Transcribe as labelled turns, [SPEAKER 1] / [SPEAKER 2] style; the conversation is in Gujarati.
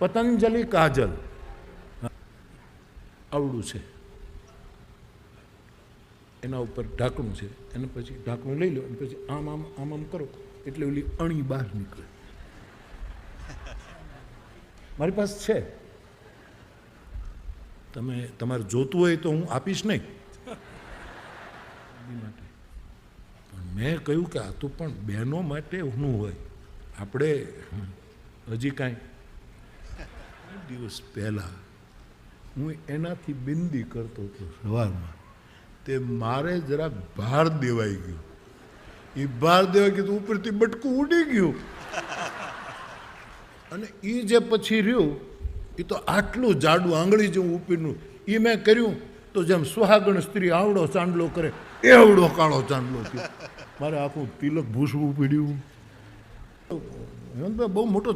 [SPEAKER 1] પતંજલિ કાજલ આવડું છે, એના ઉપર ઢાંકણું છે, અને પછી ઢાંકણું લઈ લો અને પછી આમ આમ આમ આમ કરો એટલે ઓલી અણી બહાર નીકળે. મારી પાસે છે, તમે તમારે જોતું હોય તો હું આપીશ નહીં માટે, પણ મેં કહ્યું કે આ તો પણ બહેનો માટે હું હોય. આપણે હજી કાંઈ દિવસ પહેલાં હું એનાથી બિંદી કરતો હતો સવારમાં, તે મારે જરાક ભાર દેવાઈ ગયો. એ ભાર દેવાઈ ગયું તો ઉપરથી બટકું ઉડી ગયું, અને એ જે પછી રહ્યું એ તો આટલું જાડું આંગળી જેવું ઉપરનું. એ મેં કર્યું તો જેમ સુહાગણ સ્ત્રી આવડો ચાંદલો કરે એવડો કાળો ચાંદલો થયો. મારે આખું તિલક ભૂસવું પડ્યું. બહુ મોટો